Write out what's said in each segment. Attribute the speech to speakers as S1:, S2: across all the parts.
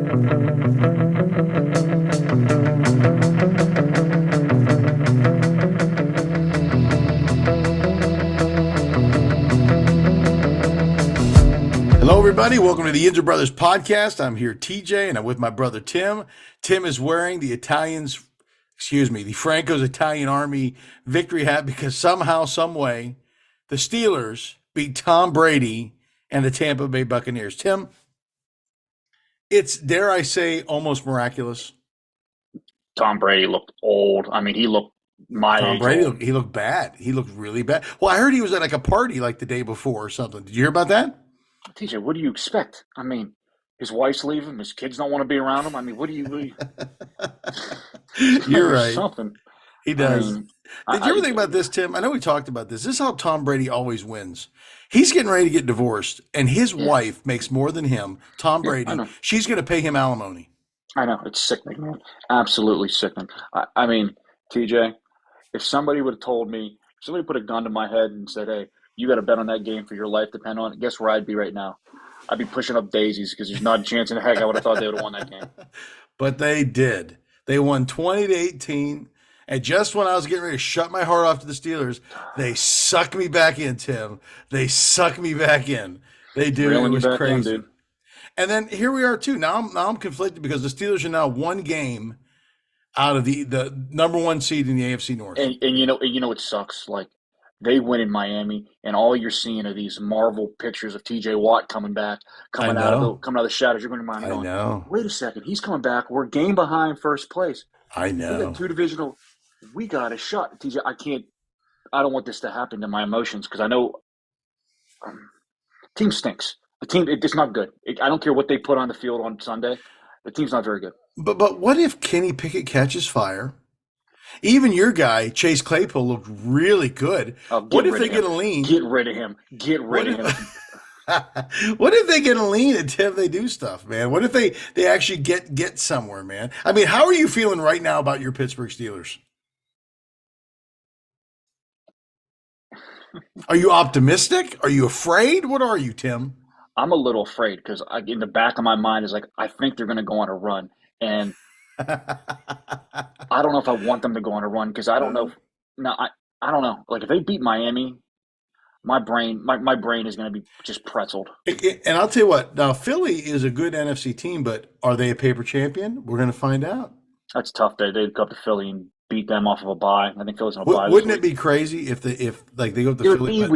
S1: Hello, everybody. Welcome to the Inter Brothers podcast. I'm here, TJ, and I'm with my brother, Tim. Tim is wearing the Franco's Italian Army victory hat because somehow, some way, the Steelers beat Tom Brady and the Tampa Bay Buccaneers. Tim, it's, dare I say, almost miraculous.
S2: Tom Brady looked old. I mean, he looked my
S1: Tom
S2: age
S1: Brady,
S2: old.
S1: he looked bad. He looked really bad. Well, I heard he was at like a party like the day before or something. Did you hear about that?
S2: TJ, what do you expect? I mean, his wife's leaving. His kids don't want to be around him. I mean, what do you
S1: You're right.
S2: something.
S1: He
S2: I
S1: does.
S2: mean,
S1: Did you ever think about this, Tim? I know we talked about this. This is how Tom Brady always wins. He's getting ready to get divorced, and his wife makes more than him, Tom
S2: I
S1: Brady.
S2: know.
S1: She's going to pay him alimony.
S2: I know. It's sickening, man. Absolutely sickening. I mean, TJ, if somebody would have told me, if somebody put a gun to my head and said, hey, you got to bet on that game for your life depend on it, guess where I'd be right now? I'd be pushing up daisies because there's not a chance in heck I would have thought they would have won that game.
S1: But they did. They won 20-18. And just when I was getting ready to shut my heart off to the Steelers, they sucked me back in, Tim. They sucked me back in. They do.
S2: Reeling
S1: It was
S2: you back in,
S1: crazy.
S2: dude.
S1: And then here we are too. Now I'm conflicted because the Steelers are now one game out of the number one seed in the AFC North.
S2: And you know it sucks. Like they win in Miami, and all you're seeing are these Marvel pictures of T.J. Watt coming out of the shadows. You're going to mind
S1: I
S2: going,
S1: know.
S2: wait a second, he's coming back. We're a game behind first place.
S1: I
S2: We
S1: know.
S2: got two divisional. We got a shot, T.J. I don't want this to happen to my emotions because I know team stinks. The team, it's not good. I don't care what they put on the field on Sunday. The team's not very good.
S1: But what if Kenny Pickett catches fire? Even your guy, Chase Claypool, looked really good. What if they get a lean?
S2: Get rid of him. Get rid of him.
S1: What if they get a lean until they do stuff, man? What if they actually get somewhere, man? I mean, how are you feeling right now about your Pittsburgh Steelers? Are you optimistic? Are you afraid? What are you, Tim?
S2: I'm a little afraid because in the back of my mind is like, I think they're going to go on a run. And I don't know if I want them to go on a run because I don't know. I don't know. Like if they beat Miami, my brain is going to be just pretzeled.
S1: And I'll tell you what, now Philly is a good NFC team, but are they a paper champion? We're going to find out.
S2: That's tough. They'd go up to Philly and beat them off of a bye. I think Philly's on a bye.
S1: Wouldn't it be crazy if they go to Philly,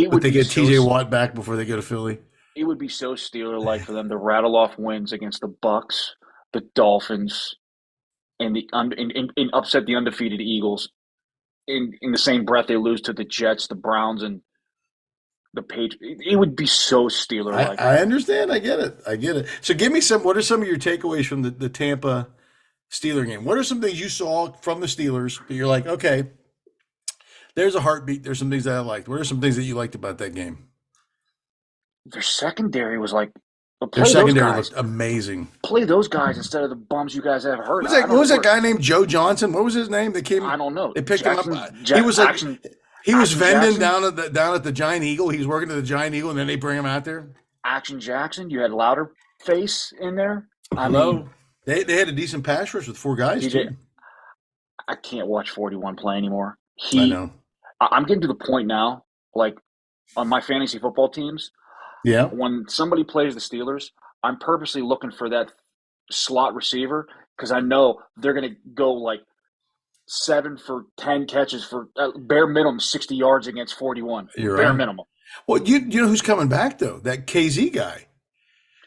S1: but they get TJ Watt back before they go to Philly?
S2: It would be so Steeler-like for them to rattle off wins against the BUCS, the Dolphins, and upset the undefeated Eagles. In the same breath, they lose to the Jets, the Browns, and the Patriots. It would be so Steeler-like.
S1: I understand. I get it. So give me what are some of your takeaways from the Tampa Steeler game? What are some things you saw from the Steelers that you're like, okay, there's a heartbeat. There's some things that I liked. What are some things that you liked about that game?
S2: Their secondary was like,
S1: Their secondary looked amazing.
S2: Play those guys instead of the bums you guys have heard.
S1: What was that guy named Joe Johnson? What was his name? They came.
S2: I don't know.
S1: They picked him up. He was like he was vending down at the Giant Eagle. He was working at the Giant Eagle, and then they bring him out there.
S2: Action Jackson. You had Louder Face in there. I
S1: Hello.
S2: mean,
S1: they had a decent pass rush with four guys too.
S2: I can't watch 41 play anymore.
S1: I know.
S2: I'm getting to the point now, like on my fantasy football teams.
S1: Yeah.
S2: When somebody plays the Steelers, I'm purposely looking for that slot receiver because I know they're going to go like 7 for 10 catches for bare minimum 60 yards against 41.
S1: You're
S2: bare
S1: right.
S2: minimum.
S1: Well, you know who's coming back though? That KZ guy.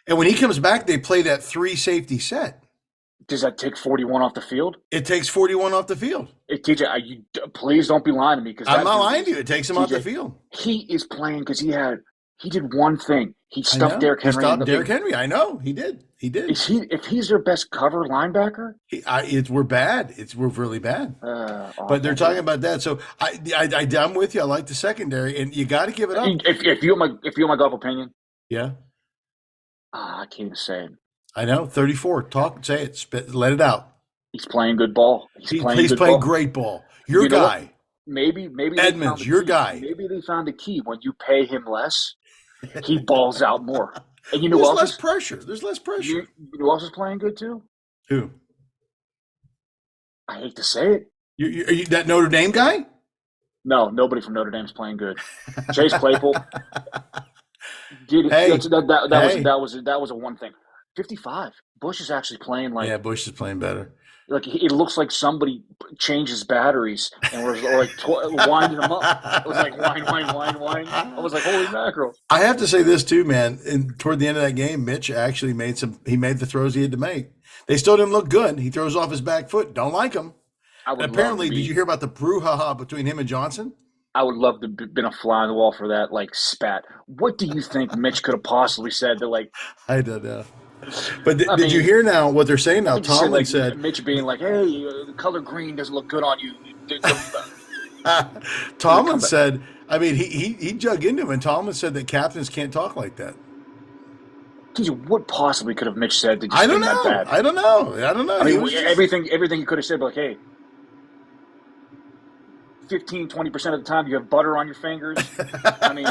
S1: And when he comes back, they play that 3 safety set.
S2: Does that take 41 off the field?
S1: It takes 41 off the field.
S2: TJ, please don't be lying to me.
S1: I'm not lying to you. It takes him off the field.
S2: He is playing because he did one thing. He stuffed Derrick Henry.
S1: He stopped Derrick Henry. I know. He did.
S2: If he's their best cover linebacker?
S1: We're bad. We're really bad. But they're talking about that. So I'm with you. I like the secondary, and you got to give it up.
S2: If you want my golf opinion,
S1: yeah.
S2: I can't even say it.
S1: I know. 34. Say it. Let it out.
S2: He's playing good ball. He's
S1: playing great ball. Your guy.
S2: Maybe
S1: Edmonds, your guy.
S2: Maybe they found a key. When you pay him less, he balls out more. And you know
S1: Well,
S2: who
S1: there's
S2: else
S1: less
S2: is
S1: pressure. There's less pressure.
S2: you know who else is playing good too?
S1: Who?
S2: I hate to say it.
S1: Are you that Notre Dame guy?
S2: No, nobody from Notre Dame's playing good. Chase Claypool,
S1: Hey, hey.
S2: that was a one thing. 55. Bush is actually playing
S1: Yeah,
S2: like
S1: Bush is playing better.
S2: it looks like somebody changed his batteries and was like winding them up. It was like wine, wine, wine, wine. I was like, holy mackerel!
S1: I have to say this too, man. And toward the end of that game, Mitch actually made some. He made the throws he had to make. They still didn't look good. He throws off his back foot. Don't like him.
S2: I
S1: And
S2: would love to
S1: apparently, did you
S2: be.
S1: hear about the brouhaha between him and Johnson?
S2: I would love to be, been a fly on the wall for that like spat. What do you think Mitch could have possibly said to like?
S1: I don't know. But
S2: I
S1: did you
S2: mean,
S1: hear now what they're saying now?
S2: he just said
S1: Tomlin
S2: like
S1: said,
S2: Mitch being like, "Hey, the color green doesn't look good on you." He's gonna
S1: Tomlin
S2: come back.
S1: said, I mean, he dug into him, and Tomlin said that captains can't talk like that.
S2: Geez, what possibly could have Mitch said to
S1: I
S2: just
S1: don't
S2: been that
S1: know.
S2: bad?
S1: I don't know. I don't know.
S2: I
S1: He
S2: mean,
S1: was just,
S2: everything he could have said, like, hey, 15, 20% of the time you have butter on your fingers. I mean,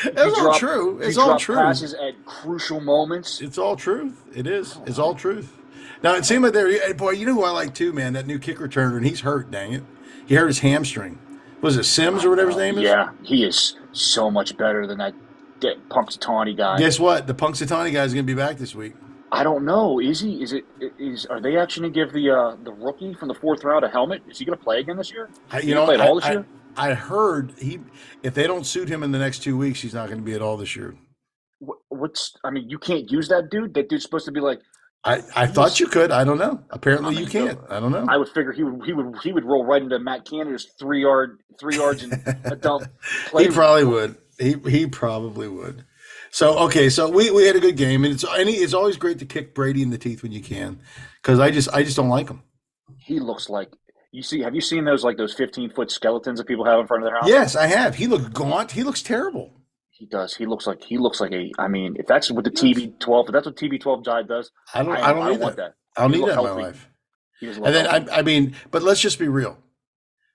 S1: it's all true.
S2: you
S1: It's all
S2: drop
S1: true.
S2: passes at crucial moments.
S1: It's all truth. It
S2: I
S1: is.
S2: don't
S1: It's
S2: know.
S1: all truth. Now it seemed like they're boy. You know who I like too, man. That new kick returner, and he's hurt. Dang it, he hurt his hamstring. Was it Sims
S2: I
S1: or whatever his
S2: know.
S1: name is?
S2: Yeah, he is so much better than that Punxsutawney guy.
S1: Guess what? The Punxsutawney guy is going to be back this week.
S2: I don't know. Is he? Is it? Is are they actually going to give the rookie from the fourth round a helmet? Is he going to play again this year?
S1: I,
S2: Is he
S1: you
S2: going to
S1: know,
S2: play at all this
S1: I,
S2: year?
S1: I heard he if they don't suit him in the next 2 weeks, he's not going to be at all this year.
S2: What's? I mean, you can't use that dude. That dude's supposed to be like
S1: I thought
S2: he's.
S1: you could. I don't know.
S2: I
S1: Apparently you
S2: mean, the
S1: can't. I don't know.
S2: I would figure he would roll right into Matt Canada's 3 yards in adult
S1: He
S2: play
S1: probably would. He probably would. So okay, so we had a good game, and it's always great to kick Brady in the teeth when you can, because I just don't like him.
S2: He looks like you see. Have you seen those 15-foot skeletons that people have in front of their house?
S1: Yes, I have. He looked gaunt. He looks terrible.
S2: He does. He looks like a. I mean, if that's what the
S1: He does.
S2: TB12, if that's what TB12 guy does,
S1: I don't
S2: I
S1: need
S2: don't want
S1: that.
S2: that.
S1: I don't
S2: He
S1: need
S2: doesn't look
S1: that in my
S2: healthy.
S1: life.
S2: He doesn't look
S1: And then
S2: healthy.
S1: I mean, but let's just be real.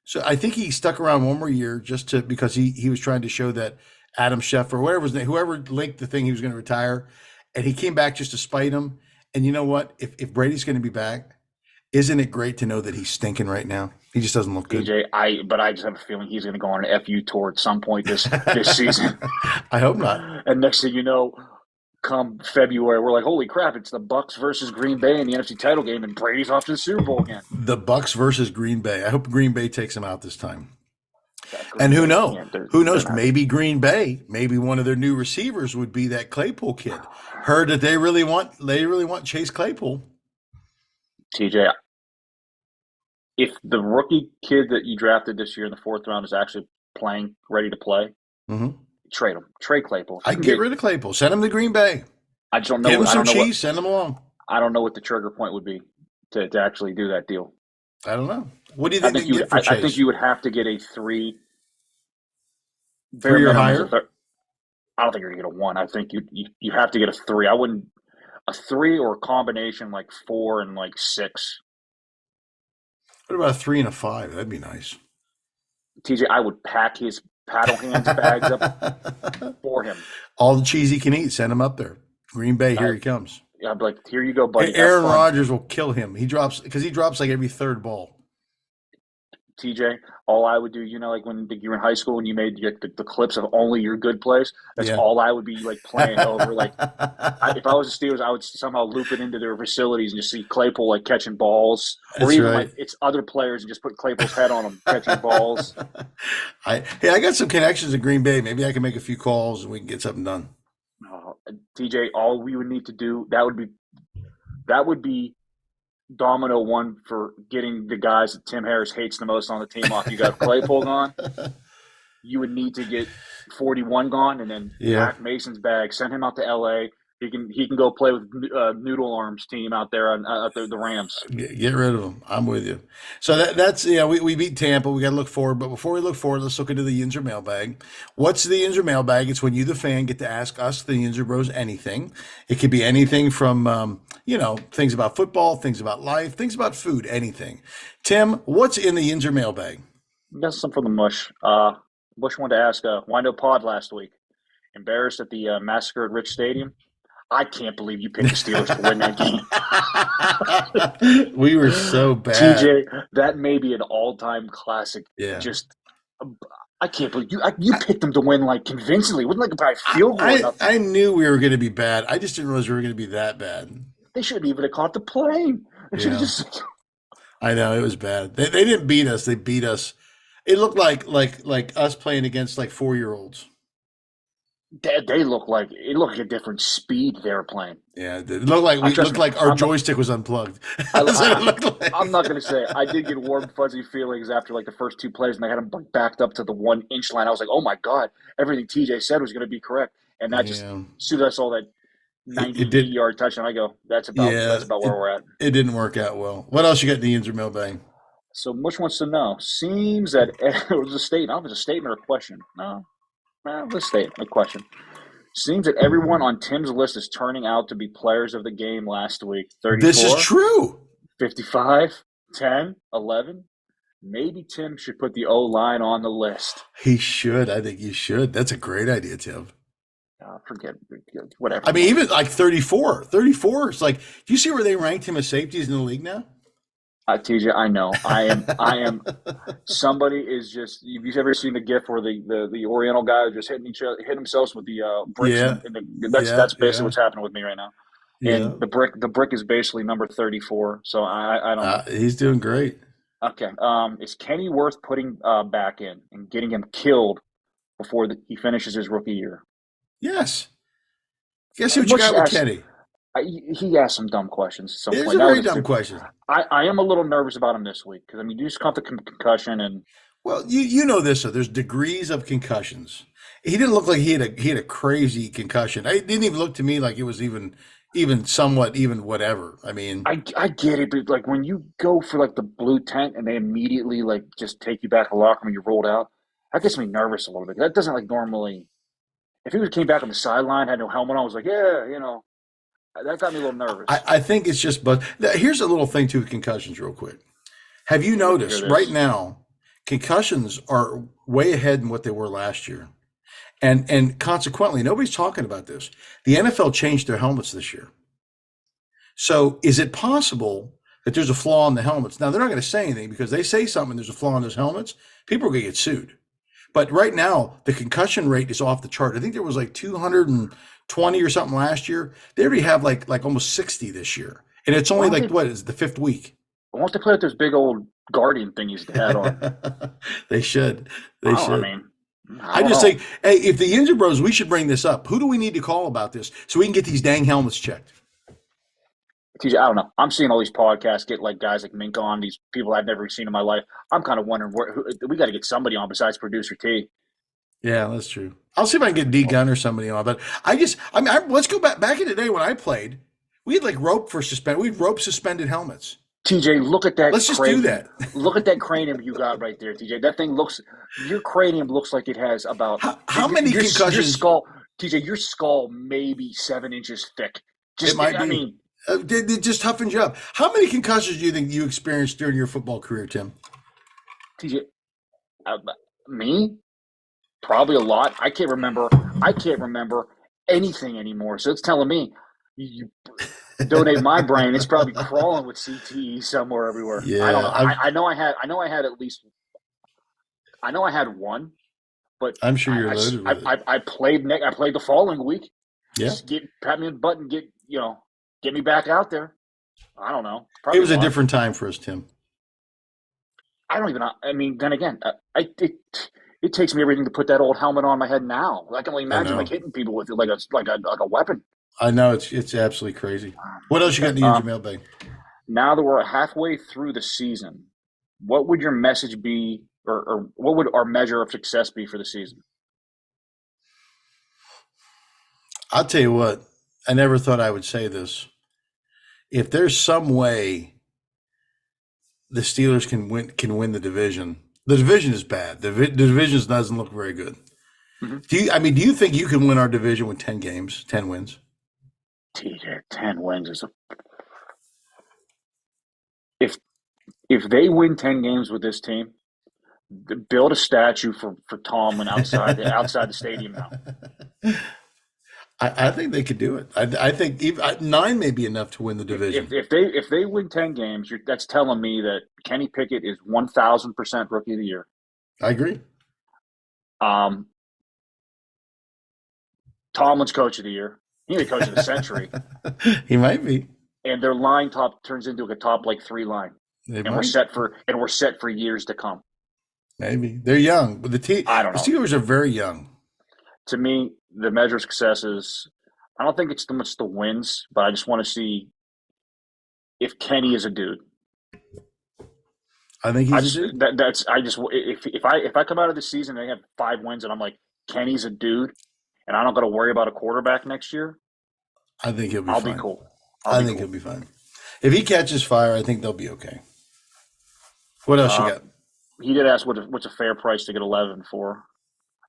S1: So I think he stuck around one more year just to because he was trying to show that Adam Schefter, whatever his name, whoever linked the thing he was going to retire, and he came back just to spite him. And you know what? If Brady's going to be back, isn't it great to know that he's stinking right now? He just doesn't look good.
S2: TJ, I just have a feeling he's going to go on an FU tour at some point this season.
S1: I hope not.
S2: And next thing you know, come February, we're like, holy crap, it's the Bucks versus Green Bay in the NFC title game, and Brady's off to the Super Bowl again.
S1: The Bucks versus Green Bay. I hope Green Bay takes him out this time.
S2: That
S1: And
S2: Green Bay can't.
S1: who
S2: They're
S1: knows?
S2: not.
S1: Maybe Green Bay, maybe one of their new receivers would be that Claypool kid. Heard that they really want Chase Claypool.
S2: TJ, if the rookie kid that you drafted this year in the fourth round is actually playing, ready to play,
S1: Hmm.
S2: trade him. Trade Claypool. If you
S1: I
S2: can
S1: get
S2: get,
S1: rid of Claypool. Send him to Green Bay.
S2: I just don't
S1: Give
S2: know.
S1: him
S2: I
S1: some
S2: don't know what.
S1: cheese. Send him along.
S2: I don't know what the trigger point would be to actually do that deal.
S1: I don't know. What do you
S2: I
S1: think they
S2: think
S1: can
S2: you.
S1: get for
S2: I think
S1: Chase?
S2: you would have to get a three. Bare
S1: 3 or
S2: minimum is a
S1: higher?
S2: third. I don't think you're gonna get a one. I think you have to get a three. I wouldn't a three or a combination like 4 and 6.
S1: What about a 3 and a 5? That'd be nice.
S2: TJ, I would pack his paddle hands bags up for him.
S1: All the cheese he can eat. Send him up there. Green Bay. Here
S2: I,
S1: he comes.
S2: I'd be like, here you go, buddy. Have
S1: Aaron
S2: fun.
S1: Rodgers will kill him. He drops like every third ball.
S2: TJ, all I would do, like when you were in high school and you made the clips of only your good plays. That's
S1: Yeah.
S2: all I would be like playing over. Like if I was the Steelers, I would somehow loop it into their facilities and just see Claypool like catching balls, or
S1: That's
S2: even
S1: right.
S2: like it's other players and just put Claypool's head on them catching balls.
S1: I got some connections in Green Bay. Maybe I can make a few calls and we can get something done.
S2: TJ, all we would need to do that would be domino one for getting the guys that Tim Harris hates the most on the team off. You got Claypool gone. You would need to get 41 gone, and then
S1: Yeah.
S2: pack Mason's bag. Send him out to LA. He can go play with Noodle Arms team out there on the Rams.
S1: Get rid of them. I'm with you. So that's we beat Tampa. We got to look forward. But before we look forward, let's look into the Yinzer mailbag. What's the Yinzer mailbag? It's when you, the fan, get to ask us, the Yinzer Bros, anything. It could be anything from things about football, things about life, things about food, anything. Tim, what's in the Yinzer mailbag?
S2: Got some from the Mush. Bush wanted to ask Windo Pod last week. Embarrassed at the massacre at Rich Stadium. I can't believe you picked the Steelers to win that game.
S1: We were so bad.
S2: TJ, that may be an all-time classic.
S1: Yeah.
S2: Just, I can't believe you picked them to win like convincingly. It wasn't like by a field goal or nothing.
S1: I knew we were going to be bad. I just didn't realize we were going to be that bad.
S2: They shouldn't even have caught the plane. They should have
S1: Yeah.
S2: just.
S1: I know it was bad. They didn't beat us. They beat us. It looked like us playing against like 4-year-olds.
S2: They look like it looked like a different speed they were playing.
S1: Yeah, it looked like
S2: Trust me,
S1: our joystick was unplugged. That's what it looked like.
S2: I'm not going to say I did get warm, fuzzy feelings after like the first two plays, and they had them backed up to the 1 inch line. I was like, oh my god, everything TJ said was going to be correct, and that just
S1: Yeah.
S2: as soon as I saw that
S1: It did.
S2: 98-yard touchdown, I go, that's
S1: Yeah,
S2: about where we're at.
S1: it didn't work out well. What else you got in the Inzer mailbag?
S2: So Mush wants to know. Seems that it was a statement. I don't know if it's a statement or a question. No, it was a statement, a question. Seems that everyone on Tim's list is turning out to be players of the game last week.
S1: This is
S2: 34,
S1: true.
S2: 55, 10, 11. Maybe Tim should put the O-line on the list.
S1: He should. I think you should. That's a great idea, Tim.
S2: Forget whatever.
S1: I mean, even like 34. 34 is like, do you see where they ranked him as safeties in the league now?
S2: TJ, I know. I am. Somebody is just. Have you ever seen the GIF where the Oriental guy just hitting themselves with the bricks?
S1: Yeah.
S2: That's basically what's happening with me right now.
S1: Yeah.
S2: And the brick is basically number 34. So I don't know.
S1: He's doing great.
S2: Okay. Is Kenny worth putting back in and getting him killed before he finishes his rookie year?
S1: Yes. Guess what you got with Kenny?
S2: He asked some dumb questions at some
S1: It's
S2: point.
S1: a very dumb question.
S2: I am a little nervous about him this week because, I mean, you just caught the concussion and.
S1: Well, you know this, so there's degrees of concussions. He didn't look like he had a crazy concussion. It didn't even look to me like it was even somewhat even whatever. I mean,
S2: I get it, but like when you go for like the blue tent and they immediately like just take you back to the locker room when you rolled out, that gets me nervous a little bit. That doesn't like normally. If he came back on the sideline, had no helmet on, I was like, yeah, that got me a little nervous.
S1: I think it's just, but here's a little thing too with concussions, real quick. Have you noticed right now, concussions are way ahead in what they were last year, and consequently, nobody's talking about this. The NFL changed their helmets this year. So, is it possible that there's a flaw in the helmets? Now, they're not going to say anything because they say something. There's a flaw in those helmets. People are going to get sued. But right now, the concussion rate is off the chart. I think there was like 220 or something last year. They already have like almost 60 this year. And it's only what is the fifth week?
S2: Why don't they play with those big old Guardian thingies they had on?
S1: They should. They should.
S2: I mean,
S1: I just think, hey, if the Injured Bros, we should bring this up. Who do we need to call about this so we can get these dang helmets checked?
S2: TJ, I don't know. I'm seeing all these podcasts get like guys like Mink on, these people I've never seen in my life. I'm kind of wondering we got to get somebody on besides producer T.
S1: Yeah, that's true. I'll see if I can get D Gunn or somebody on. But let's go back in the day when I played. We had like rope for suspended. We had rope suspended helmets.
S2: TJ, look at that.
S1: Let's just do that.
S2: Look at that cranium you got right there, TJ. That thing your cranium looks like it has about
S1: how many concussions?
S2: Your skull, TJ, your skull may be 7 inches thick.
S1: It might be.
S2: I mean,
S1: it just toughens you up. How many concussions do you think you experienced during your football career, Tim?
S2: TJ, me? Probably a lot. I can't remember anything anymore. So it's telling me you donate my brain. It's probably crawling with CTE somewhere everywhere.
S1: Yeah,
S2: I don't know. I know I had at least. I know I had one, but
S1: I'm sure you're loaded with it.
S2: I played the following week.
S1: Yeah.
S2: Just pat me on the butt and get me back out there. I don't know.
S1: It was a different time for us, Tim.
S2: I don't even know. I mean, then again, it takes me everything to put that old helmet on my head now. I can only imagine like hitting people with it like a weapon.
S1: I know it's absolutely crazy. What else you got in the mailbag?
S2: Now that we're halfway through the season, what would your message be, or what would our measure of success be for the season?
S1: I'll tell you what. I never thought I would say this. If there's some way the Steelers can win the division, the division is bad. The division doesn't look very good. Mm-hmm. Do you think you can win our division with 10 games, 10 wins?
S2: TJ, 10 wins is if they win 10 games with this team, build a statue for Tomlin outside the stadium now.
S1: I think they could do it. I think even, 9 may be enough to win the division.
S2: If they win 10 games, that's telling me that Kenny Pickett is 1,000% rookie of the year.
S1: I agree.
S2: Um, Tomlin's coach of the year. He may be coach of the century.
S1: He might be.
S2: And their line top turns into a top like 3 line.
S1: They
S2: And
S1: might.
S2: we're set for years to come.
S1: Maybe they're young, but
S2: I don't
S1: the
S2: know.
S1: Steelers are very young.
S2: To me, the measure of success is I don't think it's so much the wins, but I just want to see if Kenny is a dude.
S1: I think he's a dude.
S2: If I come out of the season and they have 5 wins and I'm like Kenny's a dude, and I don't got to worry about a quarterback next year,
S1: I think he'll be
S2: I'll
S1: fine.
S2: be cool.
S1: I think he'll be fine. If he catches fire, I think they'll be okay. What else you got?
S2: He did ask what's a fair price to get 11 for.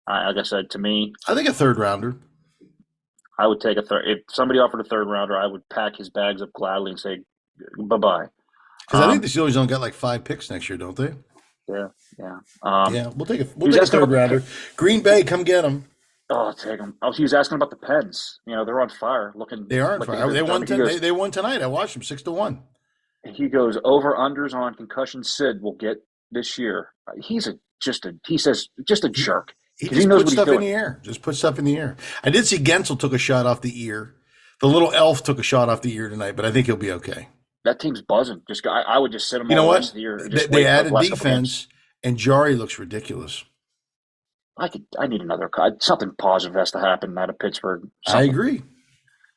S2: Like I said, to me,
S1: I think a third rounder.
S2: I would take a third. If somebody offered a third rounder, I would pack his bags up gladly and say bye-bye.
S1: Because I think the Steelers only got like 5 picks next year, don't they?
S2: Yeah.
S1: Yeah, we'll take a third rounder. Green Bay, come get them.
S2: Oh, take him. Oh, he was asking about the Pens. They're on fire.
S1: They are on fire. They won. They won tonight. I watched them 6-1.
S2: He goes over unders on concussion Sid will get this year. He says just a jerk.
S1: He just puts stuff in the air. Just put stuff in the air. I did see Gensel took a shot off the ear. The little elf took a shot off the ear tonight, but I think he'll be okay.
S2: That team's buzzing. I would just sit him.
S1: You know
S2: all
S1: what?
S2: The rest of the year and just
S1: they added defense, and Jari looks ridiculous.
S2: I need another. Something positive has to happen out of Pittsburgh.
S1: I agree.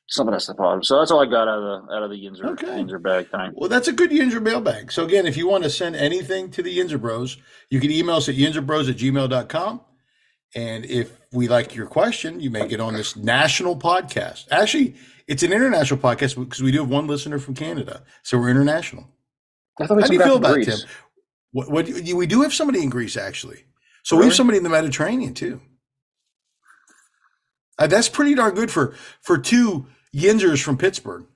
S2: Something has to positive. So that's all I got out of the Yinzer bag thing.
S1: Well, that's a good Yinzer mailbag. So again, if you want to send anything to the Yinzer Bros, you can email us at yinzerbros@gmail.com. And if we like your question, you may get on this national podcast. Actually, it's an international podcast because we do have one listener from Canada, so we're international. How do you feel about it, Tim? We do have somebody in Greece, actually. So we have somebody in the Mediterranean too. That's pretty darn good for 2 Yinzers from Pittsburgh.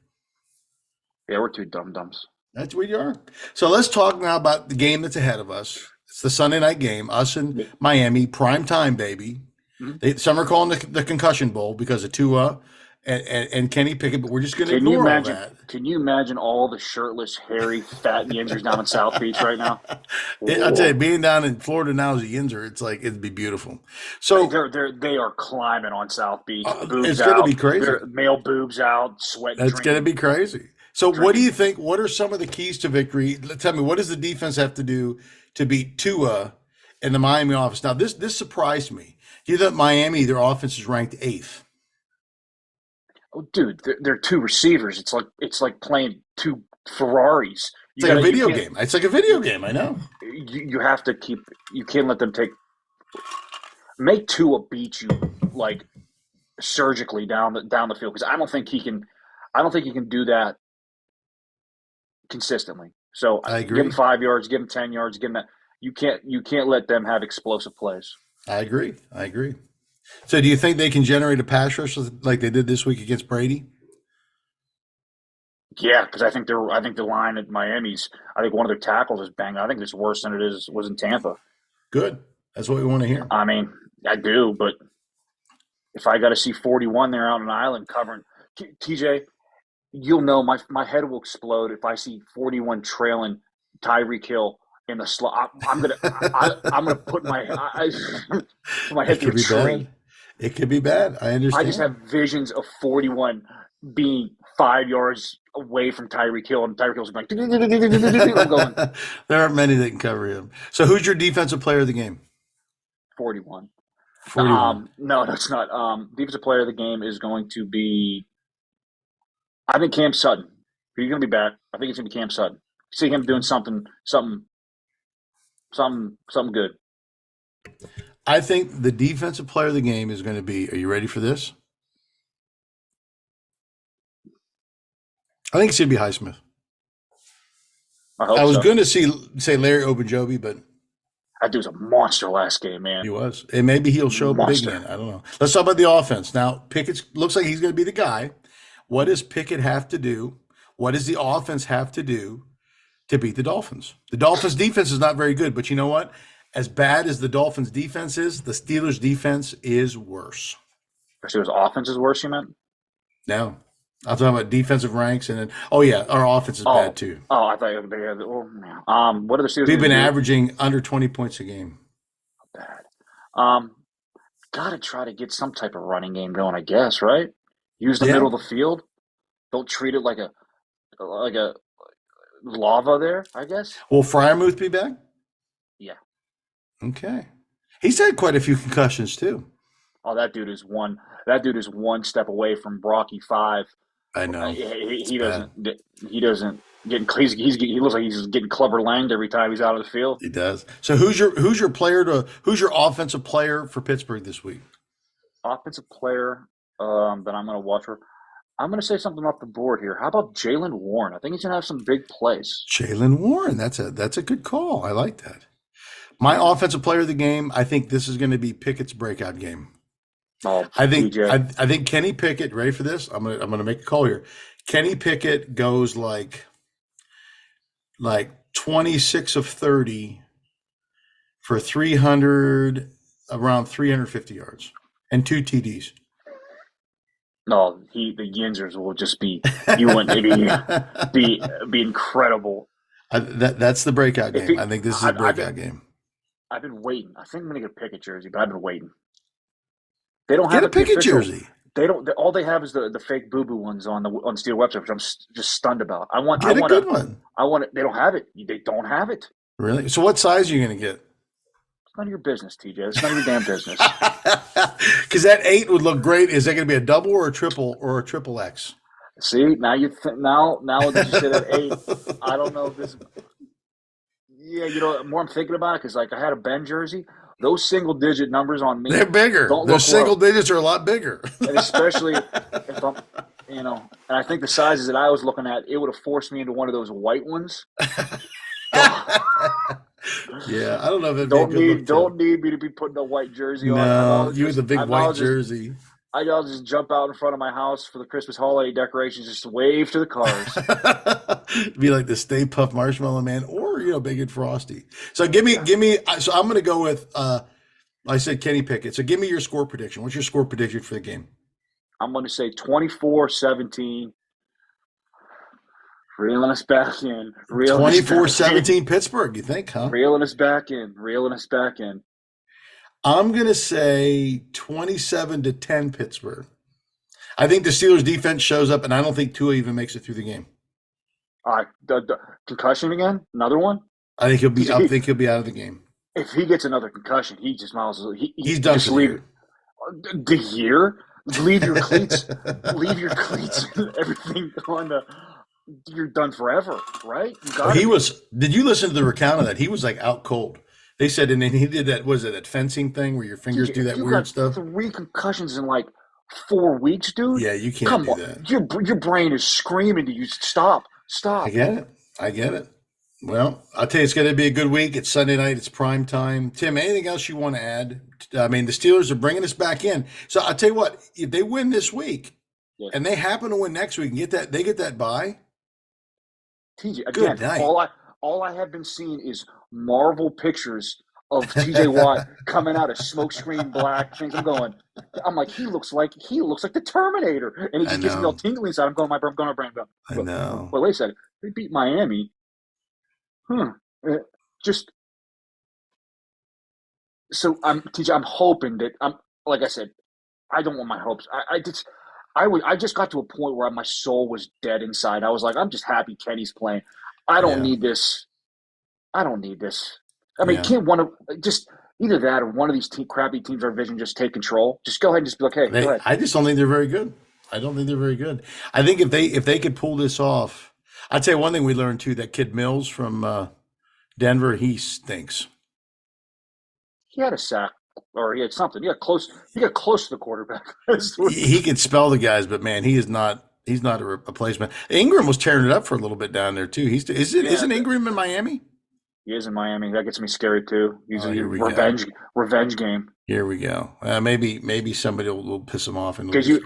S2: Yeah, we're 2 dum-dums.
S1: That's where you are. So let's talk now about the game that's ahead of us. It's the Sunday night game, us and Miami, prime time, baby. Mm-hmm. Some are calling the Concussion Bowl because of Tua and Kenny Pickett, but we're just going to ignore all that.
S2: Can you imagine all the shirtless, hairy, fat Yinzers down in South Beach right now?
S1: I'll tell you, being down in Florida now as a Yinzer, it's like it'd be beautiful. So
S2: they are climbing on South Beach.
S1: It's going to be crazy.
S2: Male boobs out, sweating.
S1: That's going to be crazy. So what do you think? What are some of the keys to victory? Tell me, what does the defense have to do to beat Tua in the Miami offense? Now, this surprised me. Do you think Miami, their offense is ranked 8th?
S2: Oh, dude, they're 2 receivers. It's like playing 2 Ferraris.
S1: It's like a video game. It's like a video game. I know.
S2: You have to keep. You can't let them make Tua beat you like surgically down the field because I don't think he can do that consistently. So
S1: I agree.
S2: Give him 5 yards, give him 10 yards, give him that. You can't let them have explosive plays.
S1: I agree. So do you think they can generate a pass rush like they did this week against Brady?
S2: Yeah, because I think the line at Miami's. I think one of their tackles is banged. I think it's worse than was in Tampa.
S1: Good. That's what we want to hear.
S2: I mean, I do, but if I got to see 41 there on an island covering TJ, you'll know my head will explode if I see 41 trailing Tyreek Hill in the slot. I'm gonna put my head through a tree.
S1: It could be bad. I understand.
S2: I just have visions of 41 being 5 yards away from Tyreek Hill, and Tyreek Hill's going. I'm going.
S1: There aren't many that can cover him. So, who's your defensive player of the game?
S2: 41.
S1: 41.
S2: No, it's not. Defensive player of the game is going to be. I think Cam Sutton. He's going to be back. I think it's going to be Cam Sutton. See him doing something good.
S1: I think the defensive player of the game is going to be. Are you ready for this? I think it's going to be Highsmith.
S2: I
S1: was going to say Larry Ogunjobi, but
S2: that dude was a monster last game, man.
S1: He was, and maybe he'll show up big again. I don't know. Let's talk about the offense now. Pickett looks like he's going to be the guy. What does Pickett have to do? What does the offense have to do to beat the Dolphins? The Dolphins' defense is not very good, but you know what? As bad as the Dolphins' defense is, the Steelers' defense is worse.
S2: So his offense is worse, you meant?
S1: No, I'm talking about defensive ranks, and then our offense is bad
S2: Oh,
S1: too.
S2: I thought they had. Oh, man. What are the Steelers
S1: We've
S2: going to
S1: been
S2: do?
S1: averaging under 20 points a game.
S2: Bad. Um, Got to try to get some type of running game going, I guess, right? Use the
S1: Yeah.
S2: middle of the field. Don't treat it like a lava there, I guess.
S1: Will Fryermuth be back?
S2: Yeah.
S1: Okay. He's had quite a few concussions too.
S2: Oh, that dude is one. That dude is one step away from Brocky five.
S1: I know. It's
S2: He
S1: bad.
S2: doesn't. He doesn't get. He looks like he's getting clubber langed every time he's out of the field.
S1: He does. So who's your offensive player for Pittsburgh this week?
S2: Offensive player that I'm going to watch for. I'm going to say something off the board here. How about Jalen Warren? I think he's going to have some big plays.
S1: Jalen Warren. That's a good call. I like that. My
S2: Yeah.
S1: offensive player of the game, I think this is going to be Pickett's breakout game.
S2: Oh,
S1: I think
S2: TJ.
S1: I think Kenny Pickett, ready for this? I'm gonna make a call here. Kenny Pickett goes like 26 of 30 for 300 around 350 yards and two TDs.
S2: No, the Yinzers will just be you want be incredible.
S1: That's the breakout
S2: If
S1: game.
S2: he,
S1: I think this is a breakout game.
S2: I've been waiting. I think I'm gonna get a Pickett jersey, but I've been waiting. They don't
S1: Get
S2: have
S1: a
S2: it the
S1: Pickett
S2: official.
S1: jersey.
S2: They don't. All they have is the fake boo boo ones on Steel website, which I'm just stunned about.
S1: Get a good one.
S2: I want it. They don't have it. They don't have it.
S1: Really? So what size are you gonna get?
S2: It's none of your business, TJ. It's none of your damn business.
S1: Because that 8 would look great. Is that going to be a double or a triple X?
S2: See, now that you say that 8, I don't know if this. Yeah, the more I'm thinking about it, because like I had a Ben jersey, those single digit numbers on me,
S1: They're bigger.
S2: don't
S1: Those
S2: look well.
S1: single digits are a lot bigger.
S2: And especially if I'm, and I think the sizes that I was looking at, it would have forced me into one of those white ones.
S1: Yeah, I don't know if it'd be a good look.
S2: Don't need me to be putting a white jersey on.
S1: No, you with the big white jersey.
S2: I'll just jump out in front of my house for the Christmas holiday decorations, just wave to the cars.
S1: Be like the Stay Puft Marshmallow Man, or Big and Frosty. So give me. So I'm going to go with. I said Kenny Pickett. So give me your score prediction. What's your score prediction for the game?
S2: I'm going to say 24-17. Reeling us back in.
S1: 24-17 Pittsburgh, you think, huh?
S2: Reeling us back in.
S1: I'm going to say 27-10 Pittsburgh. I think the Steelers defense shows up, and I don't think Tua even makes it through the game.
S2: All right, the concussion again? Another one?
S1: I think he'll be out of the game.
S2: If he gets another concussion, he just might as well.
S1: He's done for the year.
S2: The year? Leave your cleats. Leave your cleats and everything on the. You're done forever, right?
S1: Did you listen to the recount of that? He was like out cold. They said, and then he did that. Was it that fencing thing where your fingers do that weird stuff?
S2: 3 concussions in like 4 weeks, dude.
S1: Yeah, you can't do that.
S2: Your brain is screaming to you. Stop.
S1: I get it. Well, I'll tell you, it's going to be a good week. It's Sunday night. It's prime time. Tim, anything else you want to add? I mean, the Steelers are bringing us back in. So I'll tell you what, if they win this week and they happen to win next week and they get that bye.
S2: TJ, again, all I have been seeing is Marvel pictures of TJ Watt coming out of smokescreen black things. I'm like, he looks like the Terminator, and it just gets me all tingly inside. I'm going, my brain.
S1: I know.
S2: Well, wait a second. They beat Miami. Just so TJ. I'm hoping that like I said, I don't want my hopes. I just got to a point where my soul was dead inside. I was like, I'm just happy Kenny's playing. I don't need this. I mean, can't one of just either that or one of these crappy teams our division just take control? Just go ahead and just be like, hey, go ahead.
S1: I just don't think they're very good. I think if they could pull this off, I'd say one thing we learned too, that kid Mills from Denver, he stinks.
S2: He had a sack. Or he had something. He got close to the quarterback.
S1: He could spell the guys, but man, he's not a replacement. Ingram was tearing it up for a little bit down there too. Isn't Ingram in Miami?
S2: He is in Miami. That gets me scared too. He's a revenge game.
S1: Here we go. Maybe somebody will piss him off.
S2: Because you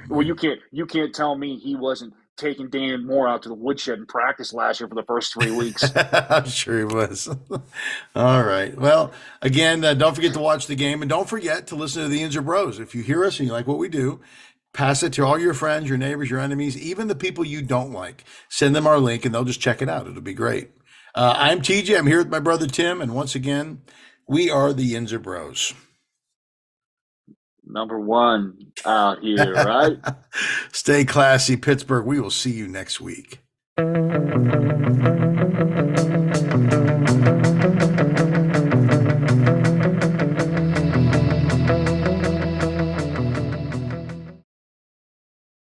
S2: can't tell me he wasn't taking Dan Moore out to the woodshed in practice last year for the first 3 weeks.
S1: I'm sure he was. All right. Well, again, don't forget to watch the game, and don't forget to listen to the Inzer Bros. If you hear us and you like what we do, pass it to all your friends, your neighbors, your enemies, even the people you don't like. Send them our link, and they'll just check it out. It'll be great. I'm TJ. I'm here with my brother Tim, and once again, we are the Inzer Bros.
S2: Number one out here, right?
S1: Stay classy, Pittsburgh. We will see you next week.